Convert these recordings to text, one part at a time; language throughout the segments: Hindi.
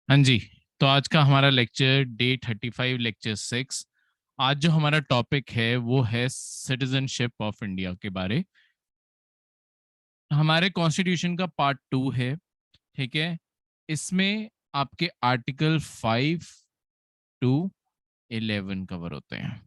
हाँ जी। तो आज का हमारा लेक्चर डे 35 लेक्चर 6। आज जो हमारा टॉपिक है वो है सिटीजनशिप ऑफ इंडिया के बारे। हमारे कॉन्स्टिट्यूशन का पार्ट 2 है। ठीक है। इसमें आपके आर्टिकल 5 to 11 कवर होते हैं।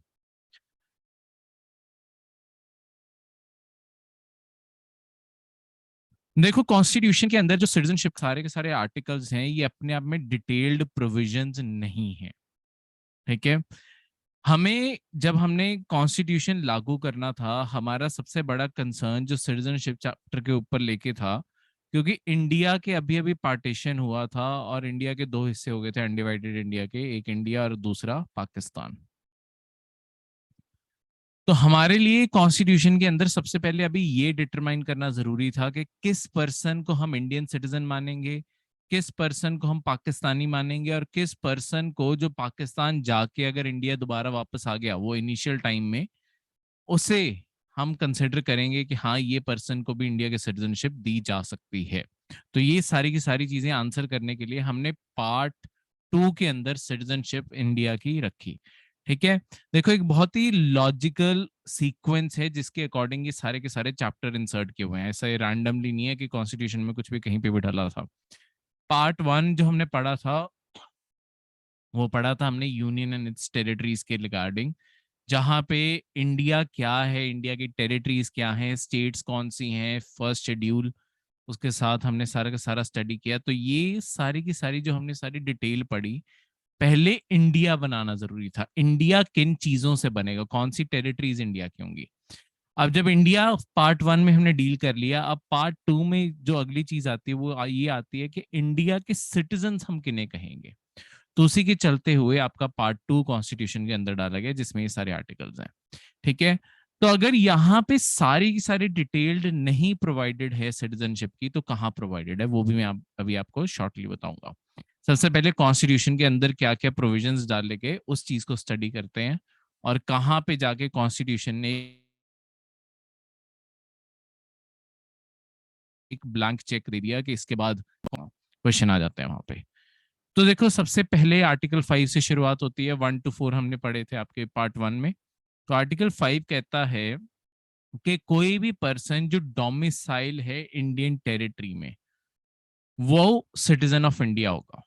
देखो, कॉन्स्टिट्यूशन के अंदर जो सिटीजनशिप सारे के सारे आर्टिकल्स हैं ये अपने आप में डिटेल्ड प्रोविजंस नहीं है। ठीक है। हमें जब हमने कॉन्स्टिट्यूशन लागू करना था, हमारा सबसे बड़ा कंसर्न जो सिटीजनशिप चैप्टर के ऊपर लेके था, क्योंकि इंडिया के अभी अभी पार्टीशन हुआ था और इंडिया के दो हिस्से हो गए थे अनडिवाइडेड इंडिया के, एक इंडिया और दूसरा पाकिस्तान। तो हमारे लिए कॉन्स्टिट्यूशन के अंदर सबसे पहले अभी ये डिटरमाइन करना जरूरी था कि किस पर्सन को हम इंडियन सिटीजन मानेंगे, किस पर्सन को हम पाकिस्तानी मानेंगे, और किस पर्सन को जो पाकिस्तान जाके अगर इंडिया दोबारा वापस आ गया वो इनिशियल टाइम में, उसे हम कंसिडर करेंगे कि हाँ ये पर्सन को भी इंडिया की सिटीजनशिप दी जा सकती है। तो ये सारी की सारी चीजें आंसर करने के लिए हमने पार्ट 2 के अंदर सिटीजनशिप इंडिया की रखी। ठीक है। देखो, एक बहुत ही लॉजिकल सीक्वेंस है जिसके अकॉर्डिंग ये सारे के सारे चैप्टर इंसर्ट किए हुए हैं। ऐसा रैंडमली नहीं है कि कॉन्स्टिट्यूशन में कुछ भी कहीं पे भी डाला था। पार्ट 1 जो हमने पढ़ा था वो पढ़ा था हमने यूनियन एंड इट्स टेरिटरीज के रिगार्डिंग, जहाँ पे इंडिया क्या है, इंडिया की टेरिटरीज क्या हैं, स्टेट्स कौन सी हैं, फर्स्ट शेड्यूल, उसके साथ हमने सारा का सारा स्टडी किया। तो ये सारी की सारी जो हमने सारी डिटेल पढ़ी, पहले इंडिया बनाना जरूरी था। इंडिया किन चीजों से बनेगा, कौन सी टेरिटरीज इंडिया की होंगी। अब जब इंडिया पार्ट 1 में हमने डील कर लिया, अब पार्ट 2 में जो अगली चीज आती है वो ये आती है कि इंडिया के सिटीजन हम किन्हें कहेंगे। तो उसी के चलते हुए आपका पार्ट 2 कॉन्स्टिट्यूशन के अंदर डाला गया जिसमें ये सारे आर्टिकल्स हैं। ठीक है। तो अगर यहाँ पे सारी की सारी डिटेल्ड नहीं प्रोवाइडेड है सिटीजनशिप की, तो कहाँ प्रोवाइडेड है वो भी मैं अभी आपको शॉर्टली बताऊंगा। सबसे पहले कॉन्स्टिट्यूशन के अंदर क्या क्या प्रोविजंस डाले गए उस चीज को स्टडी करते हैं, और कहाँ पे जाके कॉन्स्टिट्यूशन ने एक ब्लैंक चेक दे दिया कि इसके बाद क्वेश्चन आ जाते हैं वहां पे। तो देखो, सबसे पहले आर्टिकल 5 से शुरुआत होती है। 1 to 4 हमने पढ़े थे आपके पार्ट 1 में। तो आर्टिकल 5 कहता है कि कोई भी पर्सन जो डोमिसाइल है इंडियन टेरिटरी में, वो सिटीजन ऑफ इंडिया होगा।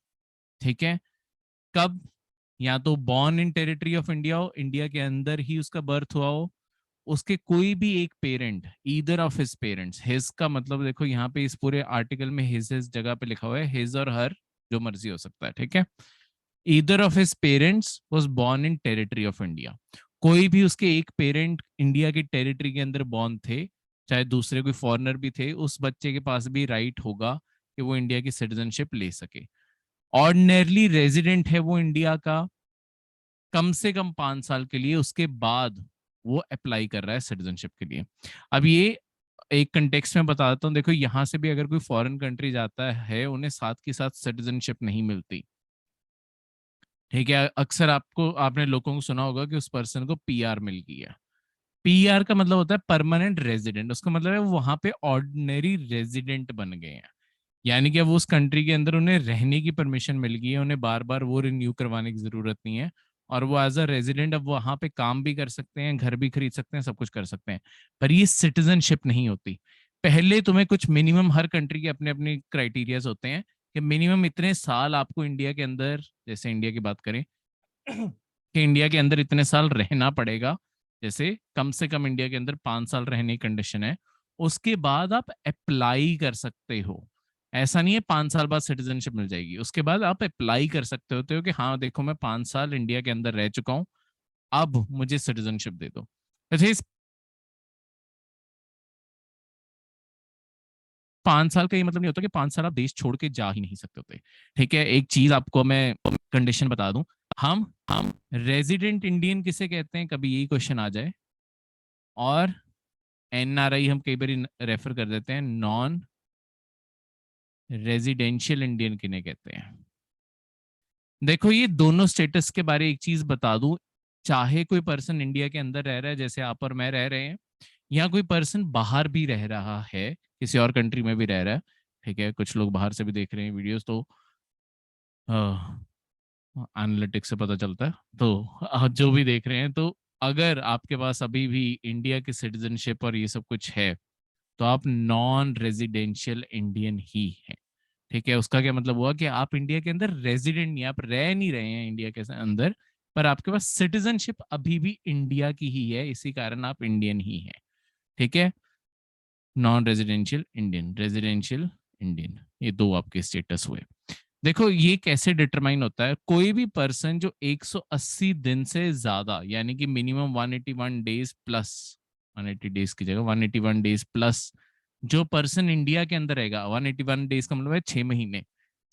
ठीक है। कब? या तो born in territory of India हो, इंडिया के अंदर ही उसका बर्थ हुआ हो, उसके कोई भी एक parent, either of his parents, his का मतलब देखो यहाँ पे इस पूरे आर्टिकल में हिज जगह पे लिखा हुआ है, हिज और हर जो मर्जी हो सकता है। ठीक है। Either of his parents was born in territory of India. कोई भी उसके एक पेरेंट इंडिया की टेरिटरी के अंदर बॉर्न थे, चाहे दूसरे कोई फॉरेनर भी थे, उस बच्चे के पास भी राइट होगा कि वो इंडिया की सिटीजनशिप ले सके। ऑर्डिनरली रेजिडेंट है वो इंडिया का कम से कम 5 साल के लिए, उसके बाद वो अप्लाई कर रहा है सिटीजनशिप के लिए। अब ये एक कंटेक्स्ट में बता देता हूँ। देखो, यहाँ से भी अगर कोई फॉरेन कंट्री जाता है, उन्हें साथ के साथ सिटीजनशिप नहीं मिलती। ठीक है। अक्सर आपको आपने लोगों को सुना होगा कि उस पर्सन को पीआर मिल गई है। पीआर का मतलब होता है परमानेंट रेजिडेंट। उसका मतलब है वो वहां पे ऑर्डिनरी रेजिडेंट बन गए हैं, यानी कि अब वो उस कंट्री के अंदर उन्हें रहने की परमिशन मिल गई है, उन्हें बार बार वो रिन्यू करवाने की जरूरत नहीं है, और वो एज अ रेजिडेंट अब वहां पे काम भी कर सकते हैं, घर भी खरीद सकते हैं, सब कुछ कर सकते हैं। पर ये सिटीजनशिप नहीं होती। पहले तुम्हें कुछ मिनिमम, हर कंट्री के अपने अपने क्राइटेरियाज होते हैं कि मिनिमम इतने साल आपको इंडिया के अंदर, जैसे इंडिया की बात करें कि इंडिया के अंदर इतने साल रहना पड़ेगा। जैसे कम से कम इंडिया के अंदर 5 साल रहने की कंडीशन है। उसके बाद आप अप्लाई कर सकते हो। ऐसा नहीं है 5 साल बाद सिटीजनशिप मिल जाएगी, उसके बाद आप अप्लाई कर सकते होते हो कि हाँ देखो, मैं 5 साल इंडिया के अंदर रह चुका हूँ, अब मुझे सिटीजनशिप दे दो। अच्छा, इस 5 साल का ये मतलब नहीं होता कि 5 साल आप देश छोड़ के जा ही नहीं सकते होते। ठीक है। एक चीज आपको मैं कंडीशन बता दूं, हम रेजिडेंट इंडियन किसे कहते हैं, कभी यही क्वेश्चन आ जाए, और एनआरआई हम कई बार रेफर कर देते हैं, नॉन रेजिडेंशियल इंडियन किन्हें कहते हैं। देखो, ये दोनों स्टेटस के बारे एक चीज बता दूं, चाहे कोई पर्सन इंडिया के अंदर रह रहा है जैसे आप और मैं रह रहे हैं, या कोई पर्सन बाहर भी रह रहा है, किसी और कंट्री में भी रह रहा है। ठीक है। कुछ लोग बाहर से भी देख रहे हैं वीडियोस, तो एनालिटिक्स से पता चलता है। तो जो भी देख रहे हैं, तो अगर आपके पास अभी भी इंडिया की सिटीजनशिप और ये सब कुछ है, तो आप नॉन रेजिडेंशियल इंडियन ही हैं। ठीक है, उसका क्या मतलब हुआ कि आप इंडिया के अंदर रेजिडेंट नहीं, आप रह नहीं रहे हैं इंडिया के अंदर, पर आपके पास सिटीजनशिप अभी भी इंडिया की ही है, इसी कारण आप इंडियन ही हैं। ठीक है, non residential Indian, residential Indian, ये दो आपके स्टेटस हुए। देखो ये कैसे डिटरमाइन होता है, कोई भी पर्सन जो 180 दिन से ज्यादा, यानी कि मिनिमम 181 डेज प्लस, 180 डेज की जगह 181 डेज प्लस, जो पर्सन इंडिया के अंदर रहेगा, 181 डेज का मतलब है 6 महीने,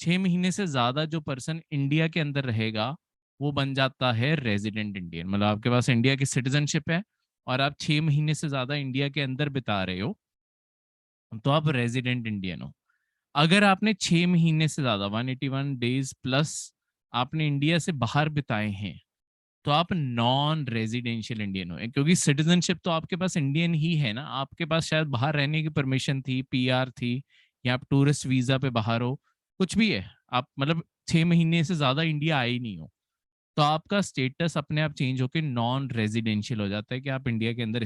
6 महीने से ज्यादा जो पर्सन इंडिया के अंदर रहेगा, वो बन जाता है रेजिडेंट इंडियन। मतलब आपके पास इंडिया की सिटीजनशिप है और आप 6 महीने से ज्यादा इंडिया के अंदर बिता रहे हो, तो आप रेजिडेंट इंडियन हो। अगर आपने 6 महीने से ज्यादा 181 डेज प्लस आपने इंडिया से बाहर बिताए हैं, तो आप नॉन रेजिडेंशियल इंडियन हो, क्योंकि सिटीजनशिप तो आपके पास इंडियन ही है ना, आपके पास शायद बाहर रहने की परमिशन थी, पीआर थी, या आप टूरिस्ट वीजा पे बाहर हो, कुछ भी है, आप मतलब 6 महीने से ज्यादा इंडिया आए ही नहीं हो, तो आपका स्टेटस अपने आप चेंज होकर नॉन रेजिडेंशियल हो जाता है कि आप इंडिया के अंदर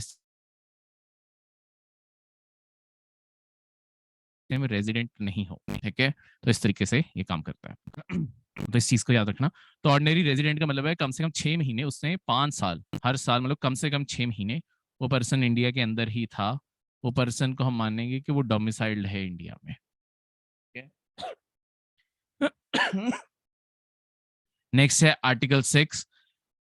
में रेजिडेंट नहीं हो। ठीक है, तो इस तरीके से ये काम करता है। तो इस चीज को याद रखना। तो ऑर्डिनरी रेजिडेंट का मतलब है कम से कम 6 महीने, उसने 5 साल, हर साल मतलब कम से कम 6 महीने वो पर्सन इंडिया के अंदर ही था, वो पर्सन को हम मानेंगे कि वो डोमिसाइल्ड है इंडिया में। नेक्स्ट है आर्टिकल 6।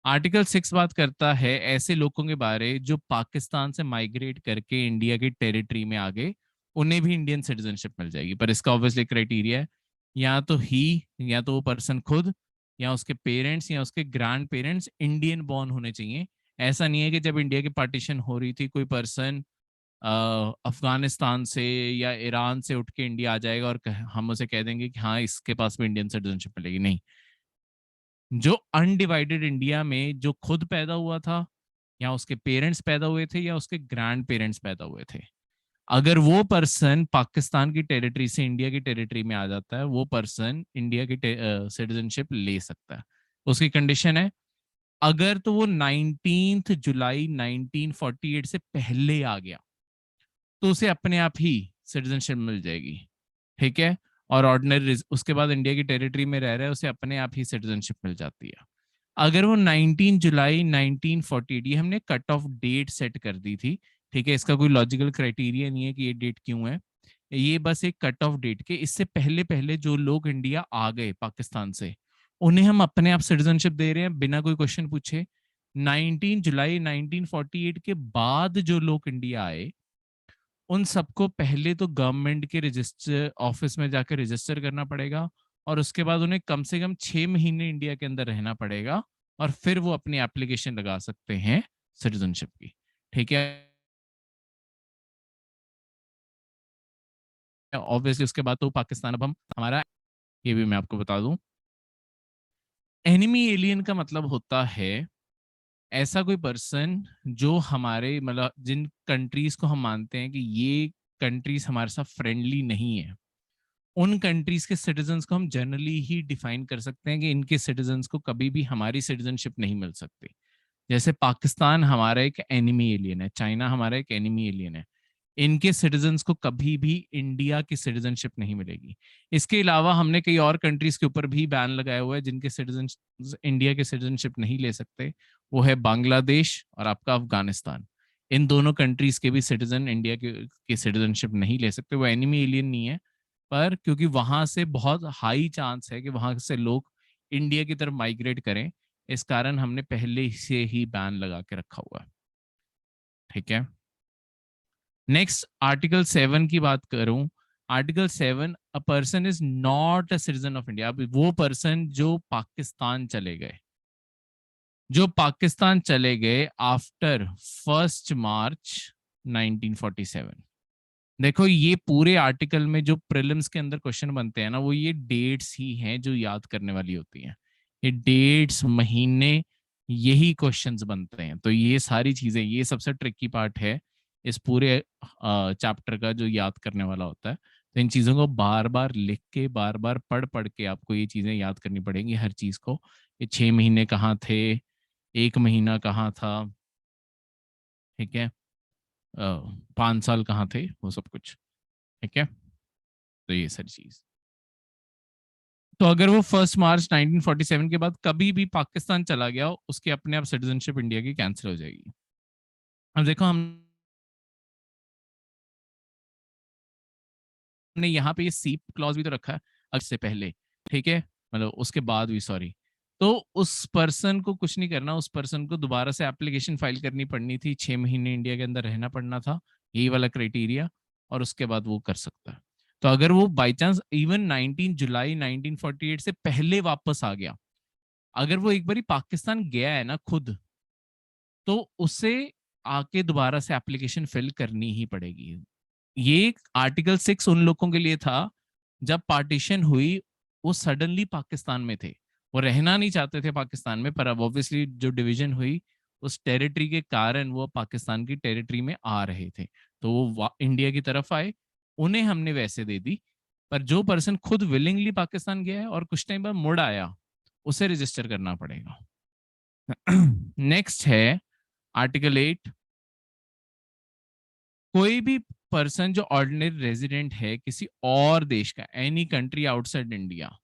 आर्टिकल 6 बात करता है ऐसे लोगों के बारे जो पाकिस्तान से माइग्रेट करके इंडिया की टेरिटरी में आ गए, उन्हें भी इंडियन सिटीजनशिप मिल जाएगी, पर इसका ऑब्वियसली क्राइटेरिया है या तो ही, या तो वो पर्सन खुद, या उसके पेरेंट्स या उसके ग्रैंड पेरेंट्स इंडियन बॉर्न होने चाहिए। ऐसा नहीं है कि जब इंडिया की पार्टीशन हो रही थी कोई पर्सन अफगानिस्तान से या ईरान से उठ के इंडिया आ जाएगा और हम उसे कह देंगे कि हाँ इसके पास भी इंडियन सिटीजनशिप मिलेगी। नहीं, जो अनडिवाइडेड इंडिया में जो खुद पैदा हुआ था, या उसके पेरेंट्स पैदा हुए थे, या उसके ग्रैंड पेरेंट्स पैदा हुए थे, अगर वो पर्सन पाकिस्तान की टेरिटरी से इंडिया की टेरिटरी में आ जाता है, वो पर्सन इंडिया की सिटीजनशिप ले सकता है। उसकी कंडीशन है, अगर तो वो 19 जुलाई 1948 से पहले आ गया, तो उसे अपने आप ही सिटीजनशिप मिल जाएगी। ठीक है, और ऑर्डिनरी उसके बाद इंडिया की टेरिटरी में रह रहा है, उसे अपने आप ही सिटीजनशिप मिल जाती है। अगर वो 19 जुलाई 1948, ये हमने कट ऑफ डेट सेट कर दी थी। ठीक है, इसका कोई लॉजिकल क्राइटेरिया नहीं है कि ये डेट क्यों है, ये बस एक कट ऑफ डेट के, इससे पहले पहले जो लोग इंडिया आ गए पाकिस्तान से, उन्हें हम अपने आप सिटीजनशिप दे रहे हैं बिना कोई क्वेश्चन पूछे। 19 जुलाई 1948 के बाद जो लोग इंडिया आए, उन सबको पहले तो गवर्नमेंट के रजिस्टर ऑफिस में जाकर रजिस्टर करना पड़ेगा, और उसके बाद उन्हें कम से कम 6 महीने इंडिया के अंदर रहना पड़ेगा, और फिर वो अपनी एप्लीकेशन लगा सकते हैं सिटीजनशिप की। ठीक है, ऑब्वियसली उसके बाद तो पाकिस्तान अब हम हमारा, ये भी मैं आपको बता दूं, एनिमी एलियन का मतलब होता है ऐसा कोई पर्सन जो हमारे मतलब जिन कंट्रीज को हम मानते हैं कि ये कंट्रीज हमारे साथ फ्रेंडली नहीं है, उन कंट्रीज के सिटीजन्स को हम जनरली ही डिफाइन कर सकते हैं कि इनके सिटीजन्स को कभी भी हमारी सिटीजनशिप नहीं मिल सकती। जैसे पाकिस्तान हमारा एक एनिमी एलियन है, चाइना हमारा एक एनिमी एलियन है, इनके सिटीजन्स को कभी भी इंडिया की सिटीजनशिप नहीं मिलेगी। इसके अलावा हमने कई और कंट्रीज के ऊपर भी बैन लगाया हुआ है जिनके सिटीजन इंडिया के सिटीजनशिप नहीं ले सकते, वो है बांग्लादेश और आपका अफगानिस्तान। इन दोनों कंट्रीज के भी सिटीजन इंडिया के सिटीजनशिप नहीं ले सकते, वो एनिमी एलियन नहीं है, पर क्योंकि वहां से बहुत हाई चांस है कि वहां से लोग इंडिया की तरफ माइग्रेट करें, इस कारण हमने पहले से ही बैन लगा के रखा हुआ है। ठीक है, नेक्स्ट आर्टिकल 7 की बात करूं। Article 7, a person is not a citizen of India. अब वो पर्सन जो पाकिस्तान चले गए, जो पाकिस्तान चले गए आफ्टर 1 मार्च 1947। देखो ये पूरे आर्टिकल में जो प्रीलिम्स के अंदर क्वेश्चन बनते हैं ना, वो ये डेट्स ही हैं जो याद करने वाली होती हैं। ये डेट्स, महीने, यही क्वेश्चंस बनते हैं। तो ये सारी चीजें, ये सबसे ट्रिकी पार्ट है इस पूरे चैप्टर का जो याद करने वाला होता है। तो इन चीज़ों को बार बार लिख के बार बार पढ़ पढ़ के आपको ये चीज़ें याद करनी पड़ेंगी हर चीज़ को। ये 6 महीने कहाँ थे, 1 महीना कहाँ था, ठीक है, 5 साल कहाँ थे, वो सब कुछ, ठीक है। तो ये सारी चीज़। तो अगर वो 1 मार्च 1947 के बाद कभी भी पाकिस्तान चला गया, उसकी अपने आप सिटीजनशिप इंडिया की कैंसिल हो जाएगी। अब देखो हमने यहाँ पे ये सीप क्लॉज भी तो रखा है अब से पहले, ठीक है, मतलब उसके बाद भी, सॉरी। तो उस पर्सन को कुछ नहीं करना, उस पर्सन को दोबारा से एप्लीकेशन फाइल करनी पड़नी थी, 6 महीने इंडिया के अंदर रहना पड़ना था, यही वाला क्राइटेरिया, और उसके बाद वो कर सकता है। तो अगर वो बाई चांस इवन 19 जुलाई 1948 से पहले वापस आ गया, अगर वो एक बारी पाकिस्तान गया है ना खुद, तो उसे आके दोबारा से एप्लीकेशन फिल करनी ही पड़ेगी। ये आर्टिकल 6 उन लोगों के लिए था जब पार्टीशन हुई, वो सडनली पाकिस्तान में थे, वो रहना नहीं चाहते थे पाकिस्तान में, पर अब ऑब्वियसली जो डिवीजन हुई उस टेरिटरी के कारण वो पाकिस्तान की टेरिटरी में आ रहे थे, तो वो इंडिया की तरफ आए, उन्हें हमने वैसे दे दी। पर जो पर्सन खुद विलिंगली पाकिस्तान गया है और कुछ टाइम बाद मुड़ आया, उसे रजिस्टर करना पड़ेगा। नेक्स्ट है आर्टिकल 8। कोई भी पर्सन जो ऑर्डिनरी रेजिडेंट है किसी और देश का, any country outside India,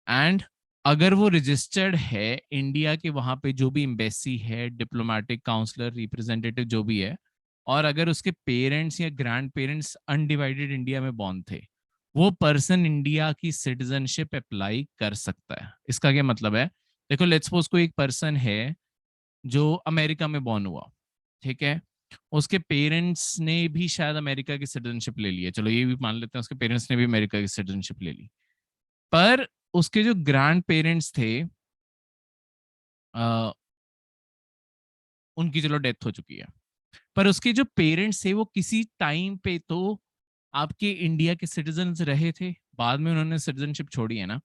and अगर वो रजिस्टर्ड है इंडिया के, वहां पे जो भी एम्बेसी है, डिप्लोमेटिक काउंसलर, रिप्रेजेंटेटिव जो भी है, और अगर उसके पेरेंट्स या ग्रैंड पेरेंट्स अनडिवाइडेड इंडिया में बॉर्न थे, वो पर्सन इंडिया की सिटीजनशिप अप्लाई कर सकता है। इसका क्या मतलब है? देखो लेट्स सपोज कोई एक पर्सन है जो अमेरिका में बॉर्न हुआ, ठीक है, उसके पेरेंट्स ने भी शायद अमेरिका की सिटीजनशिप ले ली है, चलो ये भी मान लेते हैं उसके पेरेंट्स ने भी अमेरिका की सिटीजनशिप ले ली, पर उसके जो ग्रैंड पेरेंट्स थे, आ, उनकी चलो डेथ हो चुकी है, पर उसके जो पेरेंट्स थे वो किसी टाइम पे तो आपके इंडिया के सिटीजन रहे थे, बाद में उन्होंने सिटीजनशिप छोड़ी है ना।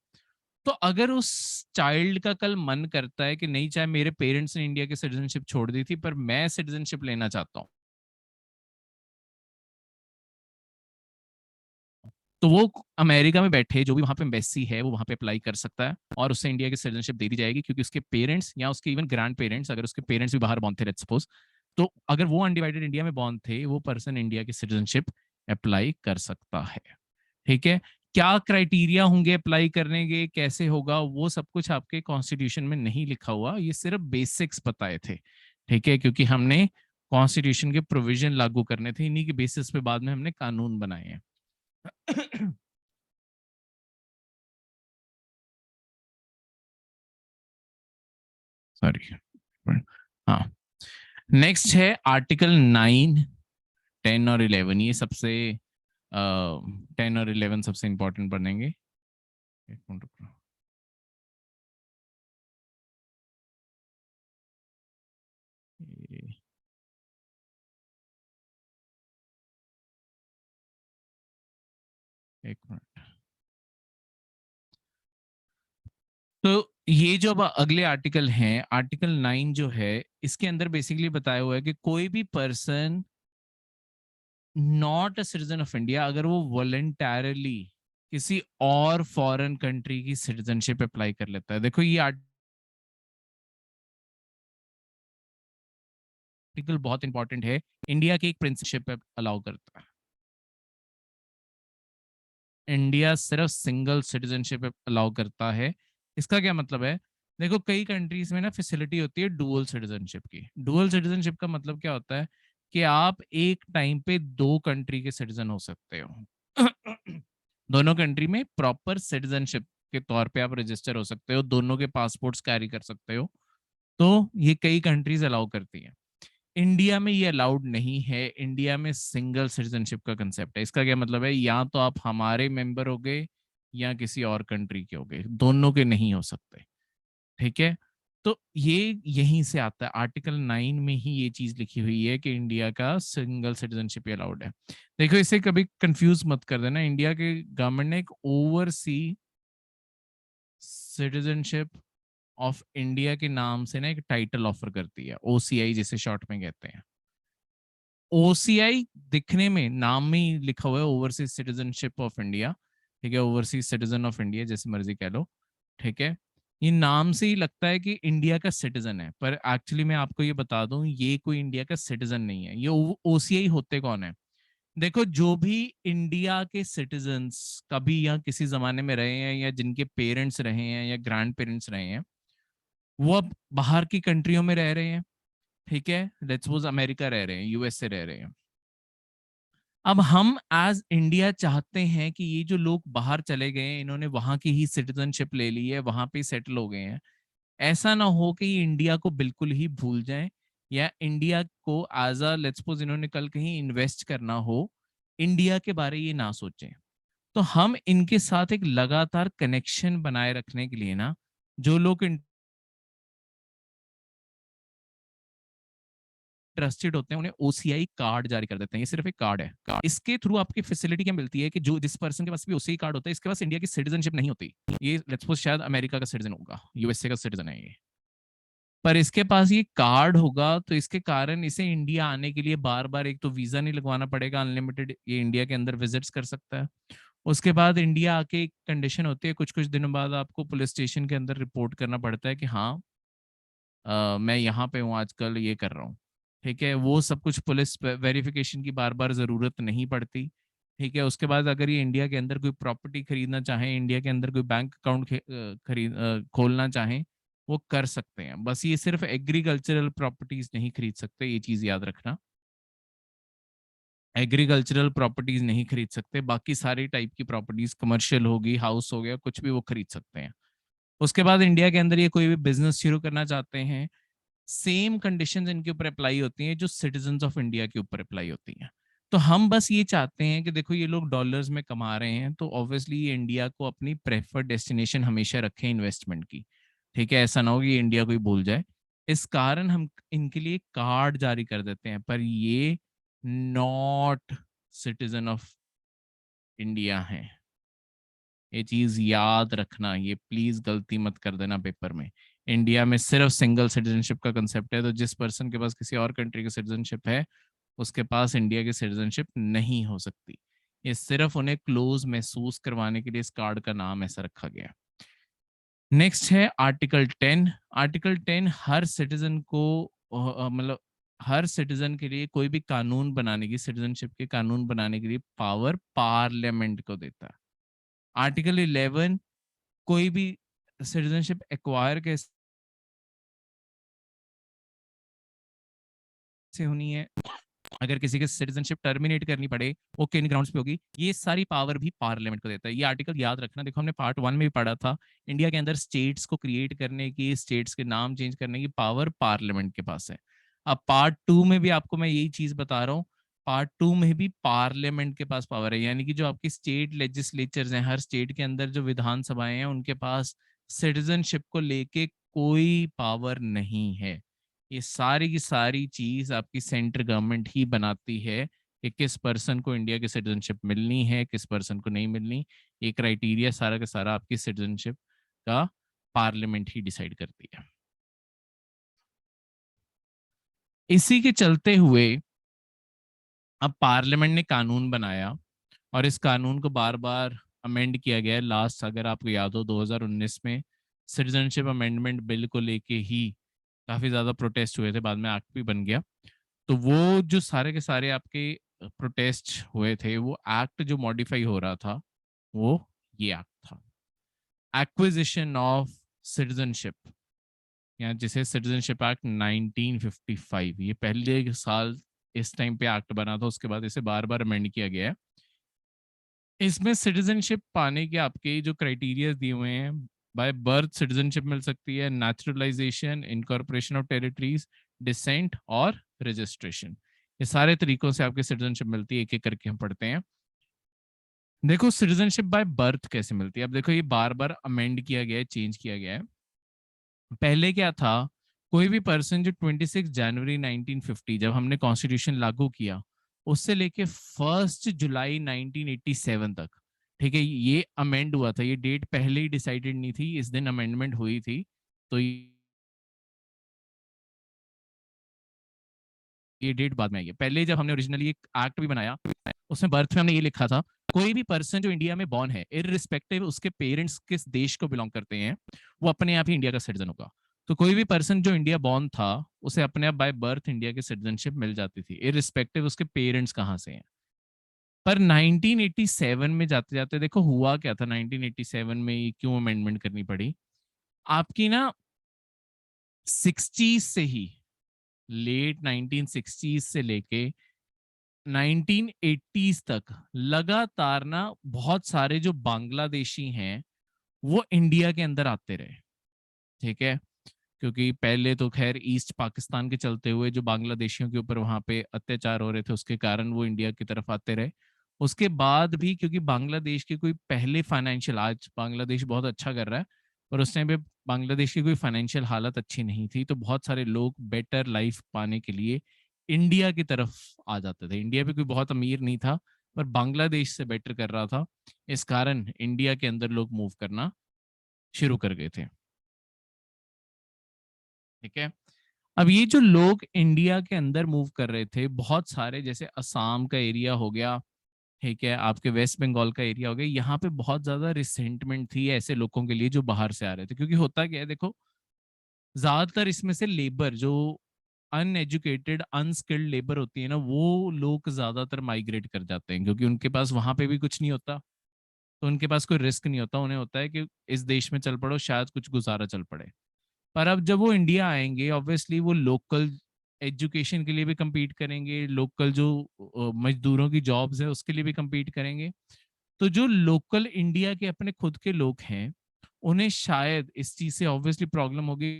तो अगर उस चाइल्ड का कल मन करता है कि नहीं, चाहे मेरे पेरेंट्स ने इंडिया की सिटीजनशिप छोड़ दी थी पर मैं सिटीजनशिप लेना चाहता हूँ, तो वो अमेरिका में बैठे जो भी वहां पे एम्बेसी है वो वहां पे अप्लाई कर सकता है और उससे इंडिया की सिटीजनशिप दे दी जाएगी, क्योंकि उसके पेरेंट्स या उसके इवन ग्रैंड पेरेंट्स, अगर उसके पेरेंट्स भी बाहर बॉर्न थे लेट्स सपोज, तो अगर वो अनडिवाइडेड इंडिया में बॉर्न थे, वो पर्सन इंडिया की सिटीजनशिप अप्लाई कर सकता है। ठीक है, क्या क्राइटेरिया होंगे अप्लाई करने के, कैसे होगा, वो सब कुछ आपके कॉन्स्टिट्यूशन में नहीं लिखा हुआ, ये सिर्फ बेसिक्स बताए थे, ठीक है, क्योंकि हमने कॉन्स्टिट्यूशन के प्रोविजन लागू करने थे, इन्हीं के बेसिस पे बाद में हमने कानून बनाए हैं। सॉरी, हाँ। नेक्स्ट है आर्टिकल 9, 10 और 11, ये सबसे 10 और 11 सबसे इंपॉर्टेंट बनेंगे। एक मिनट रुको। ये- एक मिनट। तो ये जो अब अगले आर्टिकल हैं, आर्टिकल 9 जो है, इसके अंदर बेसिकली बताया हुआ है कि कोई भी person not a citizen of India, अगर वो वॉलेंटरली किसी और फॉरेन कंट्री की सिटीजनशिप अप्लाई कर लेता है, देखो ये आर्टिकल बहुत इंपॉर्टेंट है, इंडिया की एक प्रिंसिपल अलाउ करता है, इंडिया सिर्फ सिंगल सिटीजनशिप अलाउ करता है। इसका क्या मतलब है? देखो कई कंट्रीज में ना फैसिलिटी होती है डुअल सिटीजनशिप की। डुअल सिटीजनशिप का मतलब क्या होता है कि आप एक टाइम पे दो कंट्री के सिटीजन हो सकते हो। दोनों कंट्री में प्रॉपर सिटीजनशिप के तौर पे आप रजिस्टर हो सकते हो, दोनों के पासपोर्ट्स कैरी कर सकते हो, तो ये कई कंट्रीज अलाउ करती हैं। इंडिया में ये अलाउड नहीं है, इंडिया में सिंगल सिटीजनशिप का कंसेप्ट है। इसका क्या मतलब है? या तो आप हमारे मेंबर हो गए या किसी और कंट्री के हो गए, दोनों के नहीं हो सकते, ठीक है। तो ये यहीं से आता है, आर्टिकल 9 में ही ये चीज लिखी हुई है कि इंडिया का सिंगल सिटीजनशिप अलाउड है। देखो इसे कभी कंफ्यूज मत कर देना, इंडिया के गवर्नमेंट ने एक ओवरसी सिटीजनशिप ऑफ इंडिया के नाम से ना एक टाइटल ऑफर करती है, ओसीआई जिसे शॉर्ट में कहते हैं। ओसीआई दिखने में नाम में ही लिखा हुआ है ओवरसीज सिटीजनशिप ऑफ इंडिया, ठीक है, ओवरसीज सिटीजन ऑफ इंडिया जैसे मर्जी कह लो, ठीक है। ये नाम से ही लगता है कि इंडिया का सिटीजन है, पर एक्चुअली मैं आपको ये बता दूं ये कोई इंडिया का सिटीजन नहीं है। ये ओसीआई होते कौन है? देखो, जो भी इंडिया के सिटीजन्स कभी या किसी जमाने में रहे हैं या जिनके पेरेंट्स रहे हैं या ग्रैंड पेरेंट्स रहे हैं, वो अब बाहर की कंट्रियों में रह रहे हैं, ठीक है, लेट्स सपोज अमेरिका रह रहे हैं, यूएसए रह रहे हैं। अब हम एज इंडिया चाहते हैं कि ये जो लोग बाहर चले गए हैं, इन्होंने वहां की ही सिटीजनशिप ले ली है, वहां पे सेटल हो गए हैं, ऐसा ना हो कि ये इंडिया को बिल्कुल ही भूल जाएं, या इंडिया को एज अ लेट्स सपोज इन्होंने कल कहीं इन्वेस्ट करना हो, इंडिया के बारे ये ना सोचें। तो हम इनके साथ एक लगातार कनेक्शन बनाए रखने के लिए ना, जो लोग ट्रस्टेड होते हैं उन्हें ओसीआई कार्ड जारी कर देते हैं। ये सिर्फ एक कार्ड है। कार्ड इसके थ्रू आपकी फैसिलिटी क्या मिलती है कि जो जिस पर्सन के पास भी ओसीआई कार्ड होता है, इसके पास इंडिया की सिटीजनशिप नहीं होती। ये लेट्स सपोज शायद अमेरिका का सिटीजन होगा, यूएसए का सिटीजन है ये, पर इसके पास ये कार्ड होगा, तो इसके कारण इसे इंडिया आने के लिए बार बार एक तो वीजा नहीं लगवाना पड़ेगा, अनलिमिटेड ये इंडिया के अंदर विजिट्स कर सकता है। उसके बाद इंडिया आके एक कंडीशन होती है, कुछ कुछ दिनों बाद आपको पुलिस स्टेशन के अंदर रिपोर्ट करना पड़ता है कि हाँ मैं यहाँ पे हूँ आजकल, ये कर रहा हूँ, ठीक है। वो सब कुछ पुलिस वेरिफिकेशन की बार बार ज़रूरत नहीं पड़ती, ठीक है। उसके बाद अगर ये इंडिया के अंदर कोई प्रॉपर्टी खरीदना चाहें, इंडिया के अंदर कोई बैंक अकाउंट खोलना चाहें, वो कर सकते हैं। बस ये सिर्फ एग्रीकल्चरल प्रॉपर्टीज नहीं खरीद सकते, ये चीज़ याद रखना। एग्रीकल्चरल प्रॉपर्टीज नहीं खरीद सकते, बाकी सारी टाइप की प्रॉपर्टीज, कमर्शियल होगी, हाउस हो गया, कुछ भी वो खरीद सकते हैं। उसके बाद इंडिया के अंदर ये कोई भी बिजनेस शुरू करना चाहते हैं, सेम कंडीशंस इनके ऊपर अप्लाई होती हैं जो सिटीजन्स ऑफ इंडिया के ऊपर अप्लाई होती हैं। तो हम बस ये चाहते हैं कि देखो ये लोग डॉलर्स में कमा रहे हैं, तो ऑब्वियसली ये इंडिया को अपनी प्रेफर्ड डेस्टिनेशन हमेशा रखें इन्वेस्टमेंट की, ठीक है। ऐसा ना हो कि ये इंडिया को ही भूल जाए। इस कारण हम इनके लिए कार्ड जारी कर देते हैं, पर ये नॉट सिटीजन ऑफ इंडिया हैं। ये चीज याद रखना, ये प्लीज गलती मत कर देना पेपर में। इंडिया में सिर्फ सिंगल सिटीजनशिप का कंसेप्ट है, तो जिस पर्सन के पास किसी और कंट्री की सिटीजनशिप है, उसके पास इंडिया की सिटीजनशिप नहीं हो सकती। ये सिर्फ उन्हें क्लोज महसूस करवाने के लिए इस कार्ड का नाम ऐसा रखा गया। नेक्स्ट है आर्टिकल 10। आर्टिकल 10 हर सिटीजन को मतलब हर सिटीजन के लिए कोई भी कानून बनाने की, सिटीजनशिप के कानून बनाने के लिए पावर पार्लियामेंट को देता है। आर्टिकल 11 कोई भी सिटीजनशिप एक्वायर कैसे होनी है, अगर किसी की सिटीजनशिप टर्मिनेट करनी पड़े, वो किन ग्राउंड्स पे होगी, ये सारी पावर भी पार्लियामेंट को देता है। ये आर्टिकल याद रखना। देखो हमने पार्ट 1 में भी पढ़ा था, इंडिया के अंदर स्टेट्स को क्रिएट करने की, स्टेट्स के नाम चेंज करने की पावर पार्लियामेंट के पास है। अब पार्ट 2 में भी आपको मैं यही चीज बता रहा हूँ, पार्ट 2 में भी पार्लियामेंट के पास पावर है, यानी कि जो आपकी स्टेट लेजिस्लेचर्स हैं, हर स्टेट के अंदर जो विधानसभाएं हैं, उनके पास सिटीजनशिप को लेके कोई पावर नहीं है। ये सारी की सारी चीज आपकी सेंट्रल गवर्नमेंट ही बनाती है कि किस पर्सन को इंडिया की सिटीजनशिप मिलनी है, किस पर्सन को नहीं मिलनी। ये क्राइटेरिया सारा का सारा आपकी सिटीजनशिप का पार्लियामेंट ही डिसाइड करती है। इसी के चलते हुए अब पार्लियामेंट ने कानून बनाया, और इस कानून को बार बार अमेंड किया गया है। लास्ट अगर आपको याद हो 2019 में सिटीजनशिप अमेंडमेंट बिल को लेके ही काफी ज्यादा प्रोटेस्ट हुए थे, बाद में एक्ट भी बन गया। तो वो जो सारे के सारे आपके प्रोटेस्ट हुए थे, वो एक्ट जो मॉडिफाई हो रहा था, वो ये एक्ट था, एक्विजिशन ऑफ सिटीजनशिप, या जिसे सिटीजनशिप एक्ट 1955। ये पहले साल इस टाइम पे एक्ट बना था, उसके बाद इसे बार बार अमेंड किया गया है। इसमें सिटीजनशिप पाने के आपके जो क्राइटेरिया दिए हुए हैं, बाय बर्थ सिटीजनशिप मिल सकती है, naturalisation, incorporation of territories, descent और रजिस्ट्रेशन। ये सारे तरीकों से आपकी सिटीजनशिप मिलती है, एक एक करके हम पढ़ते हैं। देखो सिटीजनशिप बाय बर्थ कैसे मिलती है, अब देखो ये बार बार अमेंड किया गया है, चेंज किया गया है। पहले क्या था, कोई भी पर्सन जो 26 जनवरी 1950 जब हमने कॉन्स्टिट्यूशन लागू किया, उससे लेके 1 जुलाई 1987 तक, ठीक है, ये अमेंड हुआ था। ये डेट पहले ही डिसाइडेड नहीं थी, इस दिन अमेंडमेंट हुई थी। तो ये डेट बाद में आई है। पहले जब हमने ओरिजिनली एक एक्ट भी बनाया, उसमें बर्थ में हमने ये लिखा था, कोई भी पर्सन जो इंडिया में बॉर्न है, इररिस्पेक्टिव उसके पेरेंट्स किस देश को बिलोंग करते हैं, वो अपने आप ही इंडिया का सिटीजन होगा। तो कोई भी पर्सन जो इंडिया बॉर्न था, उसे अपने आप बाय बर्थ इंडिया की सिटीजनशिप मिल जाती थी, इररिस्पेक्टिव उसके पेरेंट्स कहाँ से हैं। पर 1987 में जाते जाते देखो हुआ क्या था। 1987 में ये क्यों अमेंडमेंट करनी पड़ी आपकी ना, 60s से ही, लेट 1960s से लेके 1980s तक लगातार ना बहुत सारे जो बांग्लादेशी हैं वो इंडिया के अंदर आते रहे। ठीक है, क्योंकि पहले तो खैर ईस्ट पाकिस्तान के चलते हुए जो बांग्लादेशियों के ऊपर वहां पे अत्याचार हो रहे थे, उसके कारण वो इंडिया की तरफ आते रहे। उसके बाद भी क्योंकि बांग्लादेश की कोई पहले फाइनेंशियल, आज बांग्लादेश बहुत अच्छा कर रहा है, पर उस टाइम पे बांग्लादेश की कोई फाइनेंशियल हालत अच्छी नहीं थी, तो बहुत सारे लोग बेटर लाइफ पाने के लिए इंडिया की तरफ आ जाते थे। इंडिया भी कोई बहुत अमीर नहीं था, पर बांग्लादेश से बेटर कर रहा था, इस कारण इंडिया के अंदर लोग मूव करना शुरू कर गए थे। ठीक है, अब ये जो लोग इंडिया के अंदर मूव कर रहे थे, बहुत सारे, जैसे असम का एरिया हो गया, ठीक है, आपके वेस्ट बंगाल का एरिया हो गया, यहाँ पे बहुत ज्यादा रिसेंटमेंट थी ऐसे लोगों के लिए जो बाहर से आ रहे थे। क्योंकि होता क्या है देखो, ज्यादातर इसमें से लेबर जो अनएजुकेटेड अनस्किल्ड लेबर होती है ना, वो लोग ज्यादातर माइग्रेट कर जाते हैं, क्योंकि उनके पास वहां पे भी कुछ नहीं होता, तो उनके पास कोई रिस्क नहीं होता। उन्हें होता है कि इस देश में चल पड़ो, शायद कुछ गुजारा चल पड़े। पर अब जब वो इंडिया आएंगे, ऑब्वियसली वो लोकल एजुकेशन के लिए भी compete करेंगे, लोकल जो मजदूरों की जॉब्स है उसके लिए भी compete करेंगे। तो जो लोकल इंडिया के अपने खुद के लोग हैं, उन्हें शायद इस चीज से ऑब्वियसली प्रॉब्लम होगी,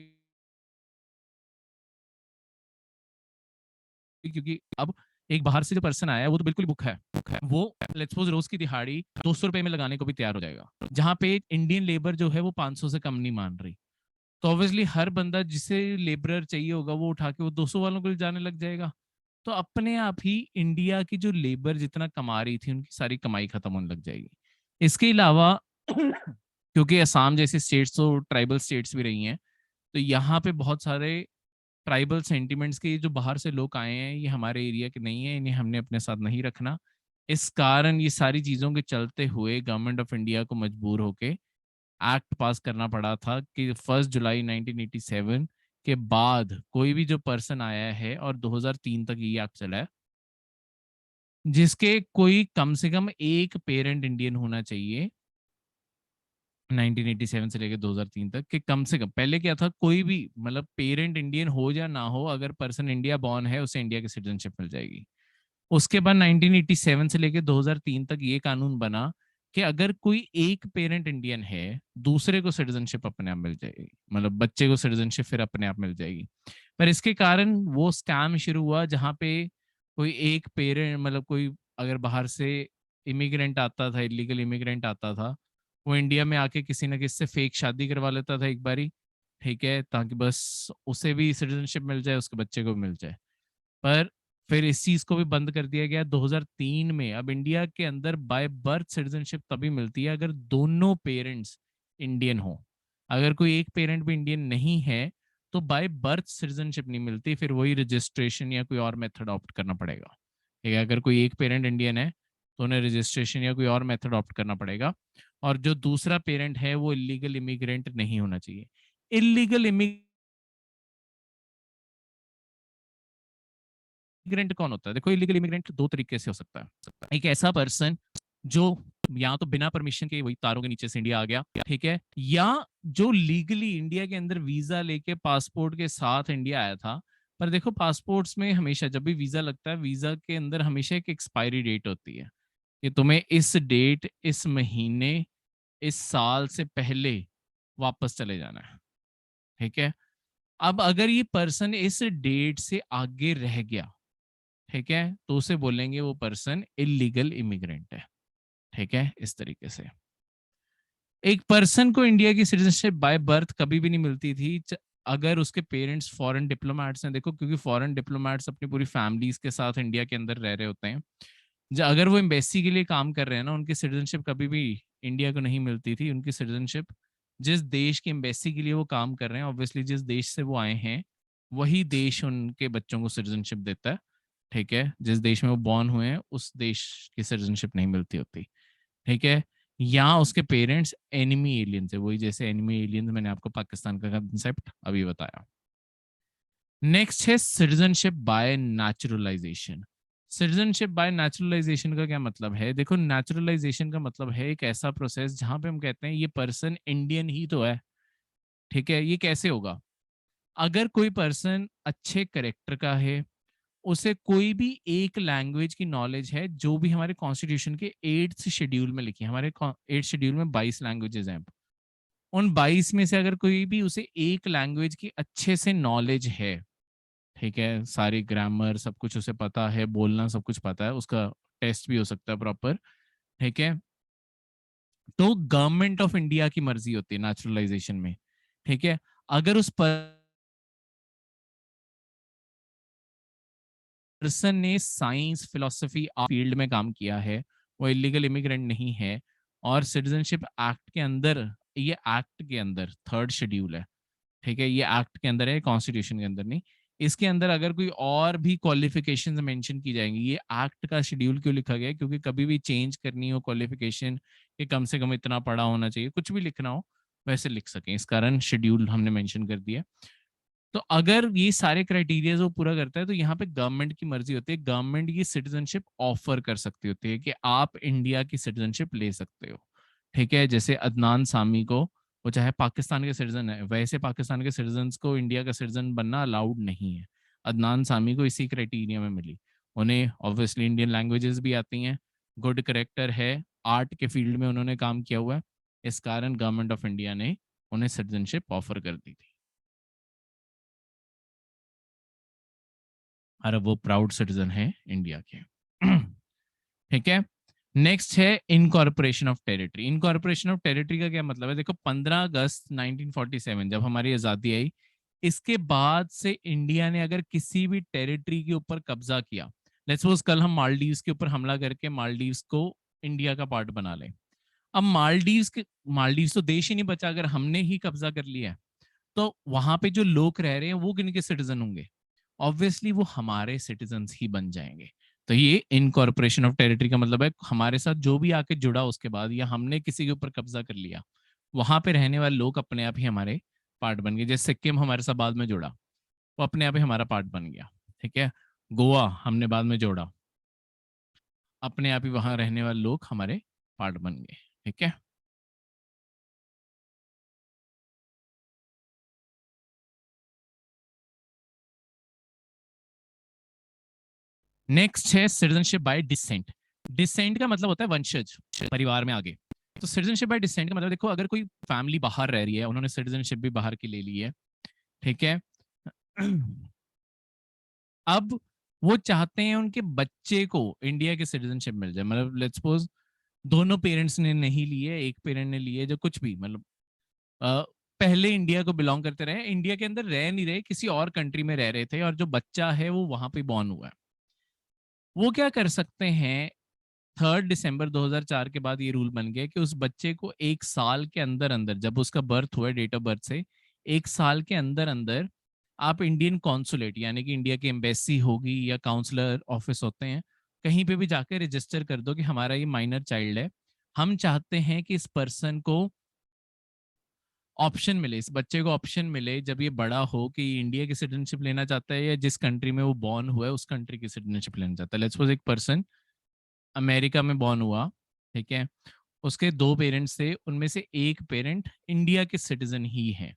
क्योंकि अब एक बाहर से जो पर्सन आया है वो तो बिल्कुल भूखा है, वो लेट्स सपोज रोज की दिहाड़ी 200 रुपए में लगाने को भी तैयार हो जाएगा, जहां पे इंडियन लेबर जो है वो 500 से कम नहीं मान रही। तो ऑब्वियसली हर बंदा जिसे लेबरर चाहिए होगा वो उठा के वो 200 वालों को जाने लग जाएगा। तो अपने आप ही इंडिया की जो लेबर जितना कमा रही थी, उनकी सारी कमाई खत्म होने लग जाएगी। इसके अलावा क्योंकि असम जैसे स्टेट्स तो ट्राइबल स्टेट्स भी रही हैं, तो यहाँ पे बहुत सारे ट्राइबल सेंटिमेंट्स के जो बाहर से लोग आए हैं, ये हमारे एरिया के नहीं है, इन्हें हमने अपने साथ नहीं रखना। इस कारण ये सारी चीजों के चलते हुए गवर्नमेंट ऑफ इंडिया को मजबूर होके एक्ट पास करना पड़ा था कि 1 जुलाई 1987 के बाद कोई भी जो पर्सन आया है, और 2003 तक ये एक्ट चला है, जिसके कोई कम से कम एक पेरेंट इंडियन होना चाहिए। 1987 से लेकर 2003 तक के कम से कम, पहले क्या था, कोई भी मतलब पेरेंट इंडियन हो या ना हो, अगर पर्सन इंडिया बॉर्न है उसे इंडिया की सिटीजनशिप मिल जाएगी। उसके बाद 1987 से लेकर 2003 तक ये कानून बना कि अगर कोई एक पेरेंट इंडियन है, दूसरे को सिटीजनशिप अपने आप मिल जाएगी, मतलब बच्चे को सिटीजनशिप फिर अपने आप मिल जाएगी। पर इसके कारण वो स्कैम शुरू हुआ, जहाँ पे कोई एक पेरेंट, मतलब कोई अगर बाहर से इमिग्रेंट आता था, इलीगल इमिग्रेंट आता था, वो इंडिया में आके किसी ना किसी से फेक शादी करवा लेता था एक बारी, ठीक है, ताकि बस उसे भी सिटीजनशिप मिल जाए, उसके बच्चे को भी मिल जाए। पर फिर इस चीज को भी बंद कर दिया गया 2003 में। अब इंडिया के अंदर बाय बर्थ सिटीजनशिप तभी मिलती है अगर दोनों पेरेंट्स इंडियन हो। अगर कोई एक पेरेंट भी इंडियन नहीं है तो बाय बर्थ सिटीजनशिप नहीं मिलती, फिर वही रजिस्ट्रेशन या कोई और मेथड ऑप्ट करना पड़ेगा। ठीक है, अगर कोई एक पेरेंट इंडियन है तो उन्हें रजिस्ट्रेशन या कोई और मेथड ऑप्ट करना पड़ेगा, और जो दूसरा पेरेंट है वो इलीगल इमिग्रेंट नहीं होना चाहिए। इलीगल इमिग्रेंट कौन होता है? देखो, इलीगल इमिग्रेंट दो तरीके से हो सकता है। एक ऐसा पर्सन जो या तो बिना परमिशन के वही तारों के नीचे से इंडिया आ गया, ठीक है, या जो लीगली इंडिया के अंदर वीजा लेके पासपोर्ट के साथ इंडिया आया था। पर देखो, पासपोर्ट्स में हमेशा जब भी वीजा लगता है, वीजा के अंदर हमेशा एक एक्सपायरी डेट होती है कि तुम्हें इस डेट, इस महीने, इस साल से पहले वापस चले जाना है। ठीक है, अब अगर ये पर्सन इस डेट से आगे रह गया, ठीक है, तो उसे बोलेंगे वो पर्सन इलीगल इमिग्रेंट है। ठीक है, इस तरीके से एक पर्सन को इंडिया की सिटीजनशिप बाय बर्थ कभी भी नहीं मिलती थी अगर उसके पेरेंट्स फॉरेन डिप्लोमेट्स हैं। देखो, क्योंकि फॉरेन डिप्लोमेट्स अपनी पूरी फैमिलीज के साथ इंडिया के अंदर रह रहे होते हैं, अगर वो एम्बेसी के लिए काम कर रहे हैं ना, उनकी सिटीजनशिप कभी भी इंडिया को नहीं मिलती थी। उनकी सिटीजनशिप जिस देश की एम्बेसी के लिए वो काम कर रहे हैं, ऑब्वियसली जिस देश से वो आए हैं, वही देश उनके बच्चों को सिटीजनशिप देता है। ठीक है, जिस देश में वो बॉर्न हुए हैं उस देश की सिटीजनशिप नहीं मिलती होती। ठीक है, यहाँ उसके पेरेंट्स एनिमी एलियन थे, वही जैसे एनिमी एलियन मैंने आपको पाकिस्तान का कंसेप्ट अभी बताया। नेक्स्ट है citizenship by naturalisation. Citizenship by naturalisation का क्या मतलब है? देखो, नेचुरलाइजेशन का मतलब है एक ऐसा प्रोसेस जहां पे हम कहते हैं ये पर्सन इंडियन ही तो है। ठीक है, ये कैसे होगा? अगर कोई पर्सन अच्छे करेक्टर का है, उसे कोई भी एक लैंग्वेज की नॉलेज है, जो भी हमारे कॉन्स्टिट्यूशन के 8th शेड्यूल में लिखी है, हमारे 8th शेड्यूल में 22 लैंग्वेजेस हैं, उन 22 में से अगर कोई भी उसे एक लैंग्वेज की अच्छे से नॉलेज है, ठीक है, सारी ग्रामर सब कुछ उसे पता है, बोलना सब कुछ पता है, उसका टेस्ट भी हो सकता है प्रॉपर, ठीक है, तो गवर्नमेंट ऑफ इंडिया की मर्जी होती है नेचुरलाइजेशन में। ठीक है, अगर उस पर्सन ने साइंस फिलोसफी फील्ड में काम किया है, वो इलीगल इमिग्रेंट नहीं है, और सिटीजनशिप एक्ट के अंदर, ये एक्ट के अंदर 3rd शेड्यूल है, ठीक है, ये एक्ट के अंदर है, कॉन्स्टिट्यूशन के अंदर नहीं, इसके अंदर अगर कोई और भी क्वालिफिकेशंस मेंशन की जाएंगी, ये एक्ट का शेड्यूल क्यों लिखा गया है? क्योंकि कभी भी चेंज करनी हो क्वालिफिकेशन कि कम से कम इतना पढ़ा होना चाहिए, कुछ भी लिखना हो वैसे लिख सकें, इस कारण शेड्यूल हमने मेंशन कर दिया। तो अगर ये सारे क्राइटेरियाज वो पूरा करता है, तो यहाँ पे गवर्नमेंट की मर्जी होती है, गवर्नमेंट ये सिटीजनशिप ऑफर कर सकती होती है कि आप इंडिया की सिटीजनशिप ले सकते हो। ठीक है, जैसे अदनान सामी को, वो चाहे पाकिस्तान के सिटीजन है, वैसे पाकिस्तान के सिटीजन को इंडिया का सिटीजन बनना अलाउड नहीं है। अदनान सामी को इसी क्राइटेरिया में मिली। उन्हें ऑब्वियसली इंडियन लैंग्वेजेस भी आती हैं, गुड करेक्टर है, आर्ट के फील्ड में उन्होंने काम किया हुआ है, इस कारण गवर्नमेंट ऑफ इंडिया ने उन्हें सिटीजनशिप ऑफर कर दी थी, और अब वो प्राउड सिटीजन है इंडिया के। ठीक है, नेक्स्ट है incorporation of territory. Incorporation of territory का क्या मतलब है? देखो, 15 अगस्त 1947 जब हमारी आजादी आई, इसके बाद से इंडिया ने अगर किसी भी टेरिटरी के ऊपर कब्जा किया, लेट्स सपोज कल हम मालदीव्स के ऊपर हमला करके मालदीव्स को इंडिया का पार्ट बना लें, अब मालदीव्स तो देश ही नहीं बचा, अगर हमने ही कब्जा कर लिया है, तो वहां पे जो लोग रह रहे हैं वो किनके सिटीजन होंगे? ऑब्वियसली वो हमारे सिटीजन ही बन जाएंगे। तो ये इनकॉर्पोरेशन ऑफ टेरिटरी का मतलब है हमारे साथ जो भी आके जुड़ा उसके बाद, या हमने किसी के ऊपर कब्जा कर लिया, वहां पे रहने वाले लोग अपने आप ही हमारे पार्ट बन गए। जैसे सिक्किम हमारे साथ बाद में जुड़ा, वो अपने आप ही हमारा पार्ट बन गया। ठीक है, गोवा हमने बाद में जोड़ा, अपने आप ही वहां रहने वाले लोग हमारे पार्ट बन गए। ठीक है, नेक्स्ट है सिटीजनशिप बाय डिसेंट। डिसेंट का मतलब होता है वंशज, परिवार में आगे। तो सिटीजनशिप बाय डिसेंट का मतलब, देखो, अगर कोई फैमिली बाहर रह रही है, उन्होंने सिटीजनशिप भी बाहर की ले ली है, ठीक है, अब वो चाहते हैं उनके बच्चे को इंडिया की सिटीजनशिप मिल जाए, मतलब लेट्स सपोज दोनों पेरेंट्स ने नहीं ली है, एक पेरेंट ने ली है, जो कुछ भी मतलब अ, पहले इंडिया को बिलोंग करते रहे, इंडिया के अंदर रह नहीं रहे, किसी और कंट्री में रह रहे थे, और जो बच्चा है वो वहां पे बॉर्न हुआ है, वो क्या कर सकते हैं? 3 दिसंबर 2004 के बाद ये रूल बन गया कि उस बच्चे को 1 साल के अंदर अंदर, जब उसका बर्थ हुआ है डेट ऑफ बर्थ से 1 साल के अंदर अंदर, आप इंडियन कॉन्सुलेट यानी कि इंडिया की एम्बेसी होगी या काउंसलर ऑफिस होते हैं, कहीं पे भी जाकर रजिस्टर कर दो कि हमारा ये माइनर चाइल्ड है, हम चाहते हैं कि इस पर्सन को ऑप्शन मिले, इस बच्चे को ऑप्शन मिले जब ये बड़ा हो कि इंडिया की सिटीजनशिप लेना चाहता है या जिस कंट्री में वो बॉर्न हुआ है उस कंट्री की सिटीजनशिप लेना चाहता है। लेट्स सपोज एक पर्सन अमेरिका में बॉर्न हुआ, ठीक है, उसके 2 पेरेंट्स थे, उनमें से एक पेरेंट इंडिया के सिटीजन ही है,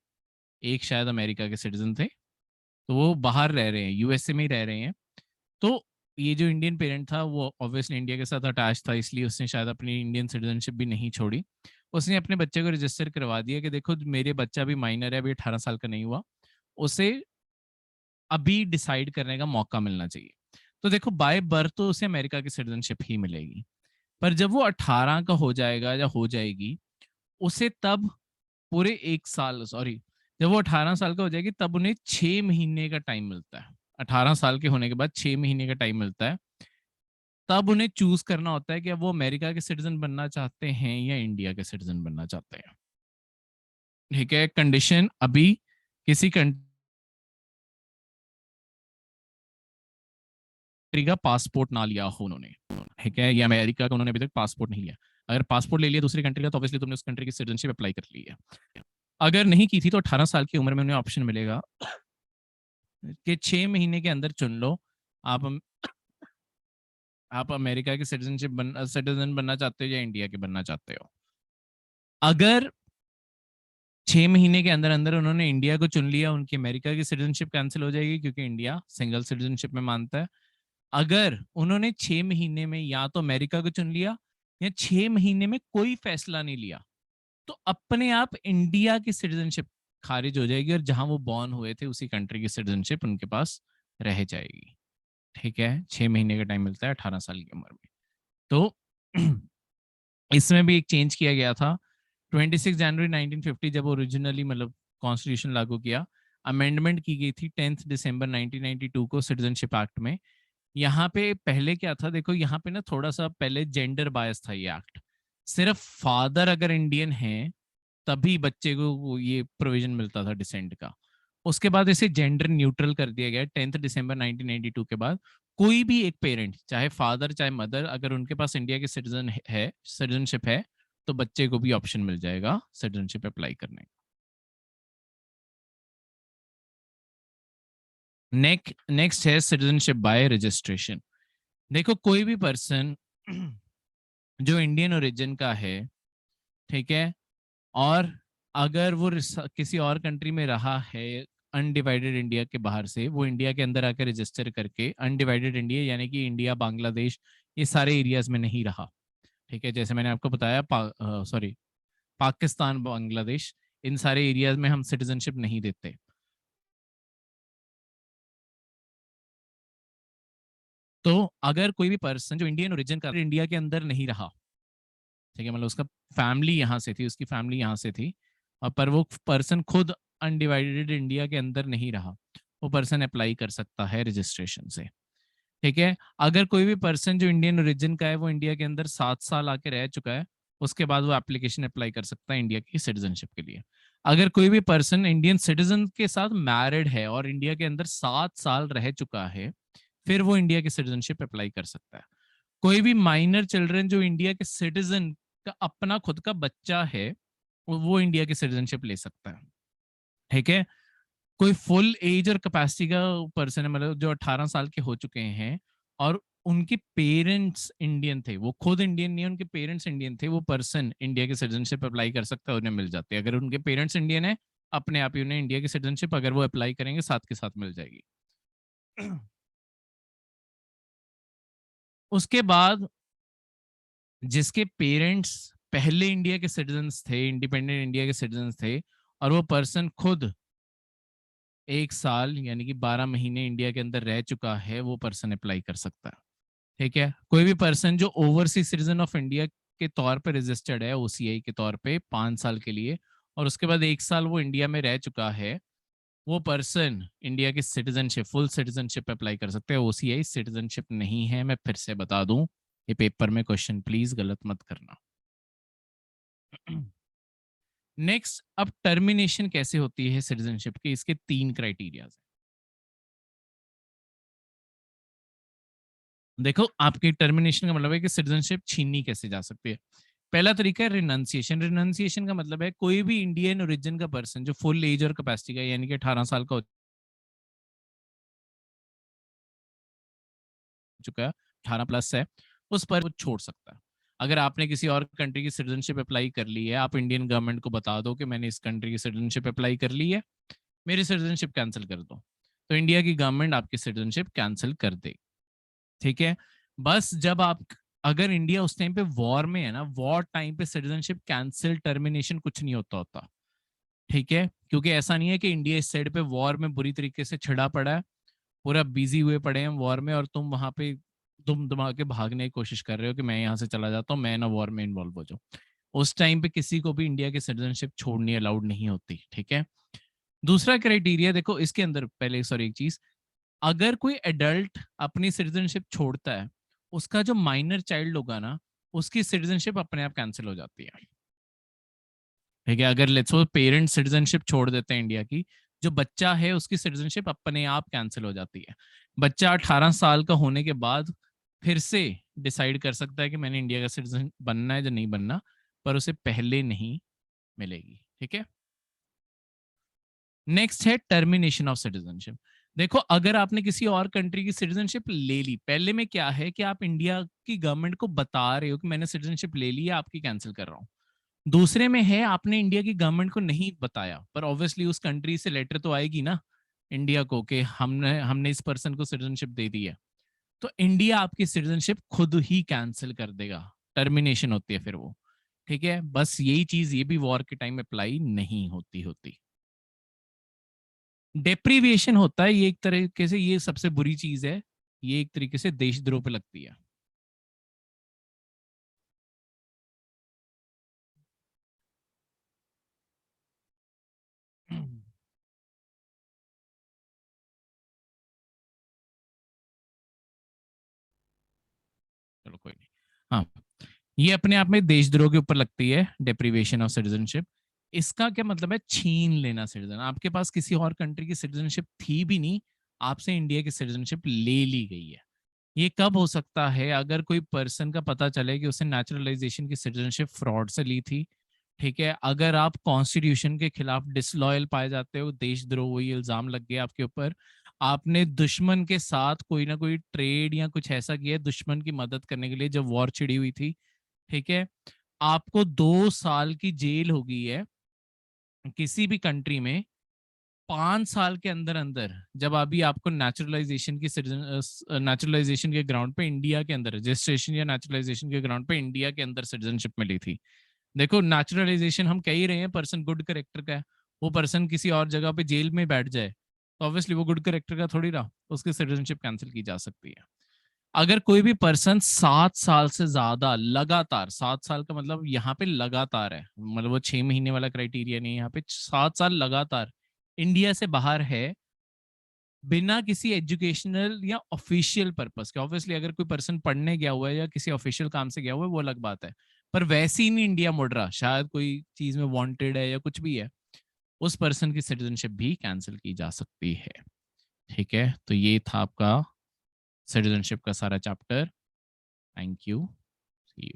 एक शायद अमेरिका के सिटीजन थे, तो वो बाहर रह रहे हैं, यूएसए में ही रह रहे हैं। तो ये जो इंडियन पेरेंट था वो ऑब्वियसली इंडिया के साथ अटैच था, इसलिए उसने शायद अपनी इंडियन सिटीजनशिप भी नहीं छोड़ी, उसने अपने बच्चे को रजिस्टर करवा दिया कि देखो मेरे बच्चा भी माइनर है, अभी 18 साल का नहीं हुआ, उसे अभी डिसाइड करने का मौका मिलना चाहिए। तो देखो, बाय बर्थ तो उसे अमेरिका की सिटीजनशिप ही मिलेगी, पर जब वो 18 का हो जाएगा या हो जाएगी, उसे तब पूरे 1 साल, सॉरी, जब वो 18 साल का हो जाएगी तब उन्हें 6 महीने का टाइम मिलता है। 18 साल के होने के बाद 6 महीने का टाइम मिलता है, तब उन्हें चूज करना होता है कि अब वो अमेरिका के सिटीजन बनना चाहते हैं या इंडिया के सिटीजन बनना चाहते हैं। ठीक है, कंडीशन अभी किसी कंट्री का पासपोर्ट ना लिया हो उन्होंने, ठीक है, या अमेरिका का उन्होंने अभी तक पासपोर्ट नहीं लिया। अगर पासपोर्ट ले लिया दूसरी कंट्री का तो ऑब्वियसली तुमने उस कंट्री की सिटीजनशिप अप्लाई कर ली है। अगर नहीं की थी तो 18 साल की उम्र में उन्हें ऑप्शन मिलेगा कि 6 महीने के अंदर चुन लो आप आप अमेरिका की सिटीजन बनना चाहते हो या इंडिया के बनना चाहते हो। अगर 6 महीने के अंदर अंदर उन्होंने इंडिया को चुन लिया, उनकी अमेरिका की सिटीजनशिप कैंसिल हो जाएगी क्योंकि इंडिया सिंगल सिटीजनशिप में मानता है। अगर उन्होंने 6 महीने में या तो अमेरिका को चुन लिया या 6 महीने में कोई फैसला नहीं लिया तो अपने आप इंडिया की सिटीजनशिप खारिज हो जाएगी और जहां वो बॉर्न हुए थे उसी कंट्री की सिटीजनशिप उनके पास रह जाएगी। ठीक है, 6 महीने का टाइम मिलता है 18 साल की उम्र में। तो इसमें भी एक चेंज किया गया था 26 जनवरी 1950 जब ओरिजिनली मतलब कॉन्स्टिट्यूशन लागू किया, अमेंडमेंट की गई थी 10 दिसंबर 1992 को सिटीजनशिप एक्ट में। यहाँ पे पहले क्या था, देखो यहाँ पे ना थोड़ा सा पहले जेंडर बायस था ये एक्ट, सिर्फ फादर अगर इंडियन है तभी बच्चे को ये प्रोविजन मिलता था डिसेंट का। उसके बाद इसे जेंडर न्यूट्रल कर दिया गया 10 दिसंबर 1992 के बाद। कोई भी एक पेरेंट चाहे फादर चाहे मदर अगर उनके पास इंडिया की सिटीजनशिप है तो बच्चे को भी ऑप्शन मिल जाएगा सिटीजनशिप अप्लाई करने का। नेक्स्ट है सिटीजनशिप बाय रजिस्ट्रेशन। देखो कोई भी पर्सन जो इंडियन ओरिजिन का है, ठीक है, और अगर वो किसी और कंट्री में रहा है अनडिवाइडेड इंडिया के बाहर से, वो इंडिया के अंदर आकर रजिस्टर करके अनडिवाइडेड इंडिया यानी कि इंडिया बांग्लादेश ये सारे एरियाज में नहीं रहा, ठीक है, जैसे मैंने आपको बताया सॉरी पाकिस्तान बांग्लादेश इन सारे एरियाज में हम सिटीजनशिप नहीं देते। तो अगर कोई भी पर्सन जो इंडियन ओरिजिन का इंडिया के अंदर नहीं रहा, ठीक है, मतलब उसका फैमिली यहाँ से थी, उसकी फैमिली यहाँ से थी, और पर वो पर्सन खुद अनडिवाइडेड इंडिया के अंदर नहीं रहा, वो पर्सन अप्लाई कर सकता है रजिस्ट्रेशन से। ठीक है, अगर कोई भी पर्सन जो इंडियन ओरिजिन का है वो इंडिया के अंदर 7 साल आके रह चुका है, उसके बाद वो एप्लीकेशन अप्लाई कर सकता है इंडिया की सिटीजनशिप के लिए। अगर कोई भी पर्सन इंडियन सिटीजन के साथ मैरिड है और इंडिया के अंदर 7 साल रह चुका है, फिर वो इंडिया की सिटीजनशिप अप्लाई कर सकता है। कोई भी माइनर चिल्ड्रन जो इंडिया के सिटीजन का अपना खुद का बच्चा है वो इंडिया की सिटीजनशिप ले सकता है। ठीक है, कोई फुल एज और कैपेसिटी का पर्सन है, मतलब जो 18 साल के हो चुके हैं और उनके पेरेंट्स इंडियन थे, वो खुद इंडियन नहीं है, उनके पेरेंट्स इंडियन थे, वो पर्सन इंडिया की सिटीजनशिप अप्लाई कर सकता है, उन्हें मिल जाती है। अगर उनके पेरेंट्स इंडियन है अपने आप ही उन्हें इंडिया की सिटीजनशिप अगर वो अप्लाई करेंगे साथ के साथ मिल जाएगी। उसके बाद जिसके पेरेंट्स पहले इंडिया के सिटीजन्स थे, इंडिपेंडेंट इंडिया के सिटीजन्स थे, और वो पर्सन खुद 1 साल यानी कि 12 महीने इंडिया के अंदर रह चुका है, वो पर्सन अप्लाई कर सकता है। ठीक है, कोई भी पर्सन जो ओवरसीज सिटीजन ऑफ इंडिया के तौर पे रजिस्टर्ड है ओसीआई के तौर पे 5 साल के लिए, और उसके बाद 1 साल वो इंडिया में रह चुका है, वो पर्सन इंडिया की सिटीजनशिप फुल सिटीजनशिप अप्लाई कर सकते हैं। ओसीआई सिटीजनशिप नहीं है, मैं फिर से बता दूं, ये पेपर में क्वेश्चन प्लीज गलत मत करना। नेक्स्ट, अब टर्मिनेशन कैसे होती है सिटीजनशिप की, इसके 3 क्राइटेरिया। देखो आपकी टर्मिनेशन का मतलब है कि सिटीजनशिप छीनी कैसे जा सकती है। पहला तरीका है रिनंसिएशन। रिनंसिएशन का मतलब है कोई भी इंडियन ओरिजिन का पर्सन जो फुल एज और कैपेसिटी का यानी कि 18 साल का हो चुका है, 18+ है, उस पर वो छोड़ सकता है। अगर आपने किसी और कंट्री की सिटीजनशिप अप्लाई कर ली है, आप इंडियन गवर्नमेंट को बता दो कि मैंने इस कंट्री की सिटीजनशिप अप्लाई कर ली है, मेरी सिटीजनशिप कैंसिल कर दो, तो इंडिया की गवर्नमेंट आपकी सिटीजनशिप कैंसिल कर देगी। ठीक है, बस जब आप अगर इंडिया उस टाइम पे वॉर में है ना, वॉर टाइम पे सिटीजनशिप कैंसिल टर्मिनेशन कुछ नहीं होता। ठीक है, क्योंकि ऐसा नहीं है कि इंडिया इस साइड पे वॉर में बुरी तरीके से छिड़ा पड़ा है, पूरा बिजी हुए पड़े हैं वॉर में, और तुम वहां पे तुम दबा के भागने की कोशिश कर रहे हो कि मैं यहाँ से चला जाता हूँ, मैं ना वॉर में इन्वॉल्व हो जाऊँ। उस टाइम पे किसी को भी इंडिया की सिटीजनशिप छोड़नी अलाउड नहीं होती। ठीक है, दूसरा क्राइटेरिया देखो इसके अंदर, पहले सॉरी एक चीज, अगर कोई एडल्ट अपनी सिटीजनशिप छोड़ता है, उसका जो माइनर चाइल्ड होगा ना, उसकी सिटीजनशिप अपने आप कैंसिल हो जाती है। ठीक है, अगर लेट्स सपोज पेरेंट सिटीजनशिप छोड़ देते हैं इंडिया की, जो बच्चा है उसकी सिटीजनशिप अपने आप कैंसिल हो जाती है। बच्चा 18 साल का होने के बाद फिर से डिसाइड कर सकता है कि मैंने इंडिया का सिटीजन बनना है या नहीं बनना, पर उसे पहले नहीं मिलेगी। ठीक है, नेक्स्ट है टर्मिनेशन ऑफ सिटीजनशिप। देखो, अगर आपने किसी और कंट्री की सिटीजनशिप ले ली, पहले में क्या है कि आप इंडिया की गवर्नमेंट को बता रहे हो कि मैंने सिटीजनशिप ले ली है, आपकी कैंसिल कर रहा हूं। दूसरे में है आपने इंडिया की गवर्नमेंट को नहीं बताया, पर ऑब्वियसली उस कंट्री से लेटर तो आएगी ना इंडिया को कि हमने हमने इस पर्सन को सिटीजनशिप दे दी है, तो इंडिया आपकी सिटीजनशिप खुद ही कैंसिल कर देगा। टर्मिनेशन होती है फिर वो। ठीक है, बस यही चीज ये भी वॉर के टाइम अप्लाई नहीं होती। डेप्रीविएशन होता है, ये एक तरीके से ये सबसे बुरी चीज है, ये एक तरीके से देशद्रोह पे लगती है। चलो कोई नहीं। हाँ, ये अपने आप में देशद्रोह के ऊपर लगती है, डेप्रीवेशन ऑफ सिटीजनशिप। इसका क्या मतलब है? छीन लेना सिटीजन। आपके पास किसी और कंट्री की सिटीजनशिप थी भी नहीं, आपसे इंडिया की सिटीजनशिप ले ली गई है। ये कब हो सकता है? अगर कोई पर्सन का पता चले कि उसने नेचुरलाइजेशन की सिटीजनशिप फ्रॉड से ली थी। ठीक है, अगर आप कॉन्स्टिट्यूशन के खिलाफ डिसलॉयल पाए जाते हो, देशद्रोह हुई, इल्जाम लग गया आपके ऊपर, आपने दुश्मन के साथ कोई ना कोई ट्रेड या कुछ ऐसा किया दुश्मन की मदद करने के लिए जब वॉर छिड़ी हुई थी, ठीक है, आपको 2 साल की जेल हो गई है किसी भी कंट्री में। 5 साल के अंदर अंदर जब अभी आपको नेचुरलाइजेशन की नेचुरलाइजेशन के ग्राउंड पे इंडिया के अंदर, रजिस्ट्रेशन या नेचुरलाइजेशन के ग्राउंड पे इंडिया के अंदर सिटीजनशिप मिली थी। देखो, नेचुरलाइजेशन हम कह ही रहे हैं, पर्सन गुड करेक्टर का है, वो पर्सन किसी और जगह पे जेल में बैठ जाए तो ऑब्वियसली वो गुड करेक्टर का थोड़ी रहा, उसकी सिटीजनशिप कैंसिल की जा सकती है। अगर कोई भी पर्सन 7 साल से ज्यादा लगातार, 7 साल का मतलब यहाँ पे लगातार है, मतलब वो 6 महीने वाला क्राइटेरिया नहीं है, यहाँ पे 7 साल लगातार इंडिया से बाहर है, बिना किसी एजुकेशनल या ऑफिशियल पर्पस के। ऑब्वियसली अगर कोई पर्सन पढ़ने गया हुआ है या किसी ऑफिशियल काम से गया हुआ है वो अलग बात है, पर वैसे ही नहीं इंडिया मुड़ रहा, शायद कोई चीज में वांटेड है या कुछ भी है, उस पर्सन की सिटीजनशिप भी कैंसिल की जा सकती है। ठीक है, तो ये था आपका सिटीजनशिप का सारा chapter. Thank you, see you.